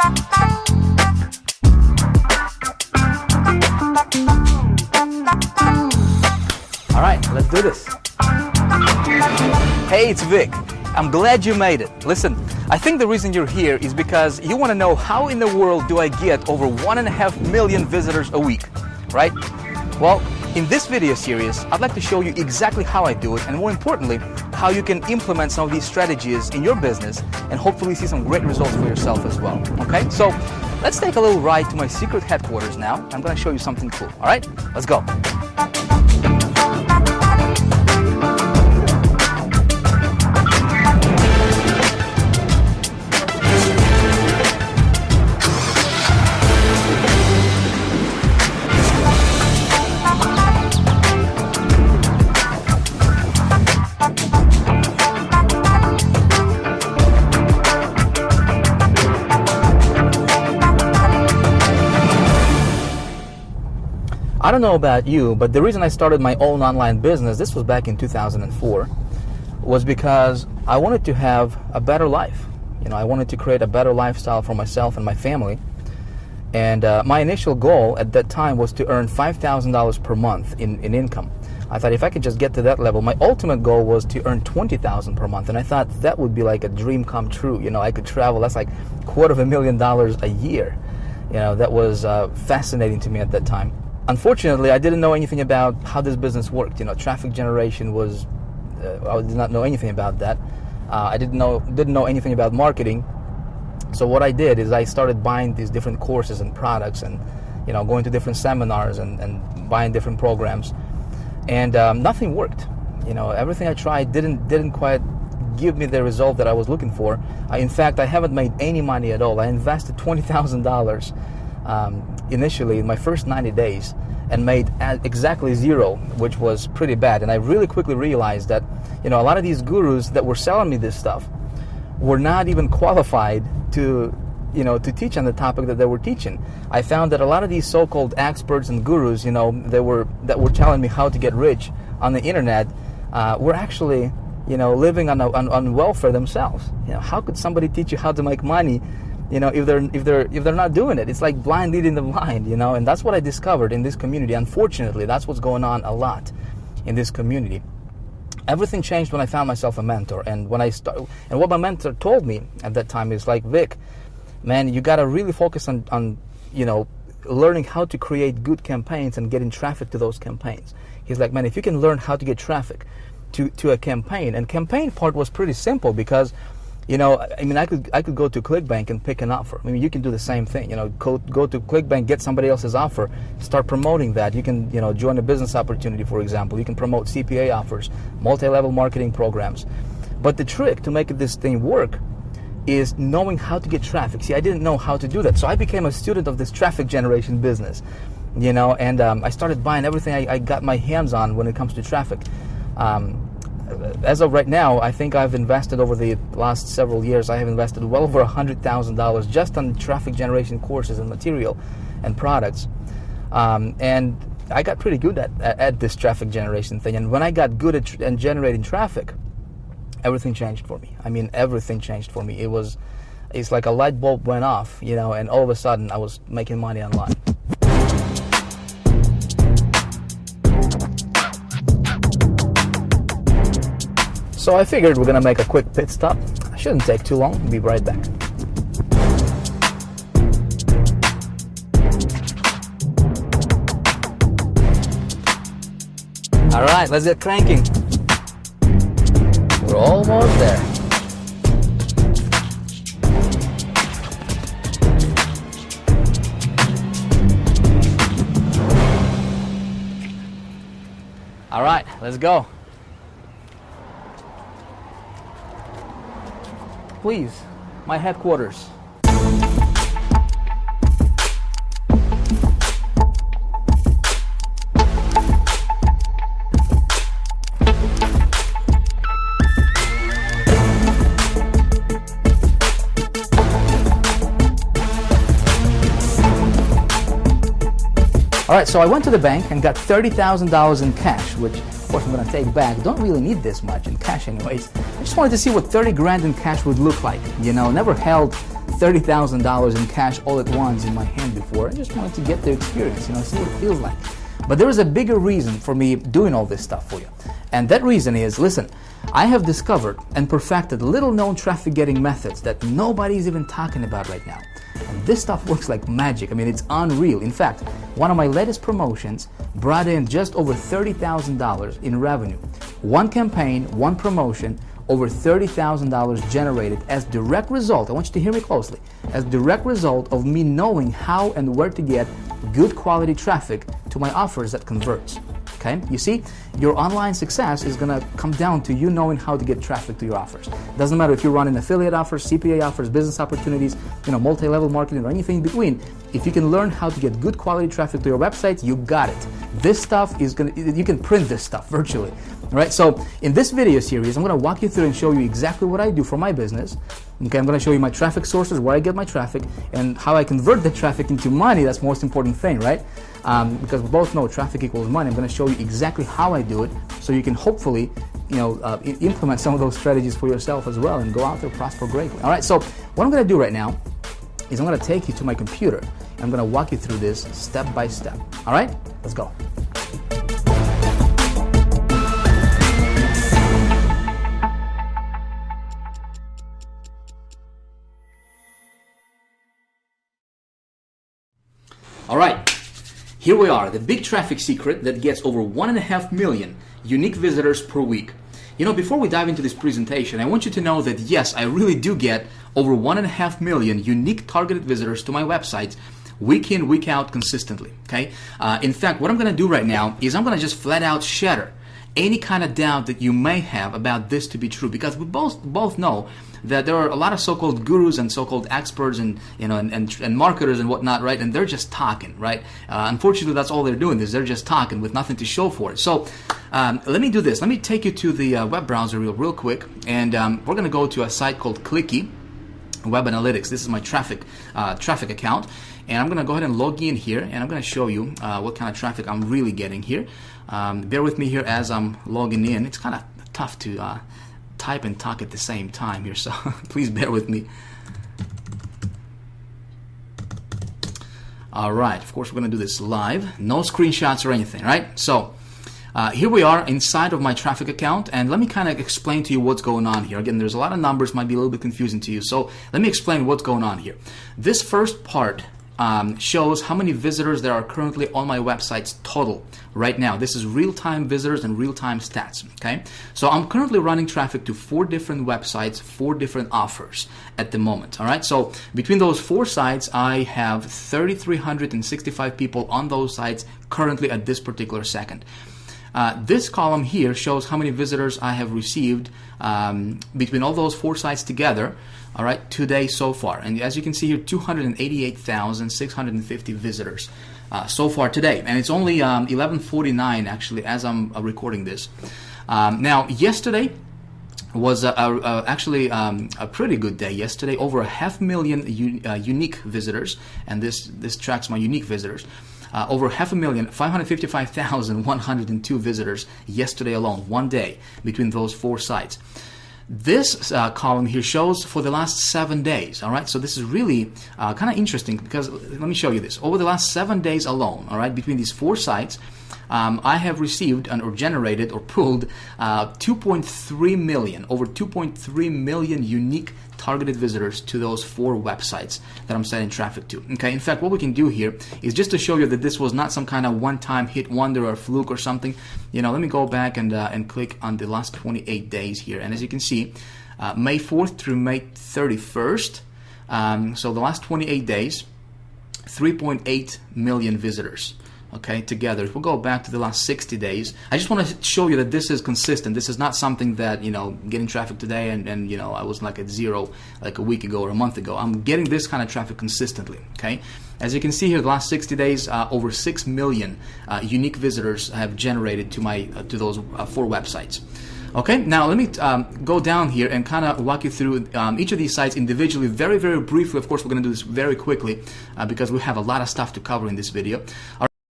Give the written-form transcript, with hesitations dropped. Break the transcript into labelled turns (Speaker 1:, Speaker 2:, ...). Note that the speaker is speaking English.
Speaker 1: All right, let's do this. Hey, it's Vic. I'm glad you made it. Listen, I think the reason you're here is because you want to know how in the world do I get over 1.5 million visitors a week, right? Well, in this video series, I'd like to show you exactly how I do it, and more importantly, how you can implement some of these strategies in your business and hopefully see some great results for yourself as well, okay? So let's take a little ride to my secret headquarters now. I'm going to show you something cool, all right? Let's go. I don't know about you, but the reason I started my own online business, this was back in 2004, was because I wanted to have a better life. You know, I wanted to create a better lifestyle for myself and my family. And my initial goal at that time was to earn $5,000 per month in income. I thought if I could just get to that level, my ultimate goal was to earn $20,000 per month. And I thought that would be like a dream come true. You know, I could travel, that's like $250,000 a year. You know, that was fascinating to me at that time. Unfortunately, I didn't know anything about how this business worked. You know, traffic generation was, I did not know anything about that. I didn't know anything about marketing. So what I did is I started buying these different courses and products and, you know, going to different seminars and buying different programs. And nothing worked. You know, everything I tried didn't quite give me the result that I was looking for. In fact, I haven't made any money at all. I invested $20,000 initially in my first 90 days and made exactly zero, which was pretty bad. And I really quickly realized that, you know, a lot of these gurus that were selling me this stuff were not even qualified to, you know, to teach on the topic that they were teaching. I found that a lot of these so-called experts and gurus, you know, that were telling me how to get rich on the internet were actually, you know, living on welfare themselves. You know, how could somebody teach you how to make money, you know, if they're not doing it? It's like blind leading the blind, you know. And that's what I discovered in this community. Unfortunately, that's what's going on a lot in this community. Everything changed when I found myself a mentor, and and what my mentor told me at that time is like, Vic, man, you got to really focus on you know, learning how to create good campaigns and getting traffic to those campaigns. He's like, man, if you can learn how to get traffic to a campaign, and campaign part was pretty simple because, you know, I mean, I could go to ClickBank and pick an offer. I mean, you can do the same thing. You know, go to ClickBank, get somebody else's offer, start promoting that. You can, you know, join a business opportunity, for example. You can promote CPA offers, multi-level marketing programs. But the trick to make this thing work is knowing how to get traffic. See, I didn't know how to do that, so I became a student of this traffic generation business. You know, and I started buying everything I got my hands on when it comes to traffic. As of right now, I think I've invested over the last several years, I have invested well over $100,000 just on traffic generation courses and material and products. And I got pretty good at this traffic generation thing. And when I got good at generating traffic, everything changed for me. I mean, everything changed for me. It's like a light bulb went off, you know, and all of a sudden I was making money online. So I figured we're gonna make a quick pit stop. Shouldn't take too long. Be right back. All right, let's get cranking. We're almost there. All right, let's go. Please, my headquarters. All right, so I went to the bank and got $30,000 in cash, which of course I'm gonna take back. Don't really need this much in cash anyways. I just wanted to see what 30 grand in cash would look like. You know, never held $30,000 in cash all at once in my hand before. I just wanted to get the experience, see what it feels like. But there is a bigger reason for me doing all this stuff for you. And that reason is, listen, I have discovered and perfected little known traffic getting methods that nobody's even talking about right now. And this stuff works like magic. I mean, it's unreal. In fact, one of my latest promotions brought in just over $30,000 in revenue. One campaign, one promotion, over $30,000 generated as direct result, I want you to hear me closely, as direct result of me knowing how and where to get good quality traffic to my offers that converts. Okay? You see, your online success is going to come down to you knowing how to get traffic to your offers. Doesn't matter if you're running affiliate offers, CPA offers, business opportunities, multi-level marketing or anything in between. If you can learn how to get good quality traffic to your website, you got it. This stuff is you can print this stuff virtually. All right? So in this video series, I'm going to walk you through and show you exactly what I do for my business. Okay, I'm going to show you my traffic sources, where I get my traffic, and how I convert the traffic into money. That's the most important thing, right? Because we both know traffic equals money. I'm going to show you exactly how I do it, so you can hopefully, implement some of those strategies for yourself as well, and go out there prosper greatly. All right. So what I'm going to do right now is I'm going to take you to my computer, and I'm going to walk you through this step by step. All right. Let's go. All right, here we are, the big traffic secret that gets over 1.5 million unique visitors per week. Before we dive into this presentation, I want you to know that yes, I really do get over 1.5 million unique targeted visitors to my website week in, week out consistently, okay? In fact, what I'm gonna do right now is I'm gonna just flat out shatter any kind of doubt that you may have about this to be true, because we both know that there are a lot of so-called gurus and so-called experts and and marketers and whatnot, right? And they're just talking, right? Unfortunately, that's all they're doing is they're just talking with nothing to show for it. So let me do this. Let me take you to the web browser real quick, and we're going to go to a site called Clicky Web Analytics. This is my traffic account, and I'm going to go ahead and log in here, and I'm going to show you what kind of traffic I'm really getting here. Bear with me here as I'm logging in. It's kind of tough to type and talk at the same time here, so please bear with me. All right, of course we're going to do this live, no screenshots or anything, right? So here we are inside of my traffic account, and let me kind of explain to you what's going on here. Again, there's a lot of numbers, might be a little bit confusing to you, so let me explain what's going on here. This first part shows how many visitors there are currently on my websites total right now. This is real-time visitors and real-time stats, okay? So I'm currently running traffic to 4 different websites, 4 different offers at the moment, all right? So between those 4 sites, I have 3,365 people on those sites currently at this particular second. This column here shows how many visitors I have received between all those 4 sites together, all right, today so far. And as you can see here, 288,650 visitors so far today. And it's only 11:49 actually as I'm recording this. Now, yesterday was actually a pretty good day yesterday. Over 500,000 unique visitors, and this tracks my unique visitors. Over 500,000, 555,102 visitors yesterday alone, one day between those 4 sites. This column here shows for the last 7 days, all right? So this is really kind of interesting, because let me show you this. Over the last 7 days alone, all right, between these 4 sites, I have received or generated or pulled 2.3 million, over 2.3 million unique targeted visitors to those 4 websites that I'm sending traffic to. Okay, in fact, what we can do here is just to show you that this was not some kind of one-time hit wonder or fluke or something. Let me go back and click on the last 28 days here, and as you can see, May 4th through May 31st, so the last 28 days, 3.8 million visitors. Okay, together. If we'll go back to the last 60 days, I just want to show you that this is consistent. This is not something that, getting traffic today and I was like at 0 like a week ago or a month ago. I'm getting this kind of traffic consistently, okay? As you can see here, the last 60 days, over 6 million unique visitors have generated to those 4 websites. Okay, now let me go down here and kind of walk you through each of these sites individually, very, very briefly. Of course, we're going to do this very quickly because we have a lot of stuff to cover in this video. All right.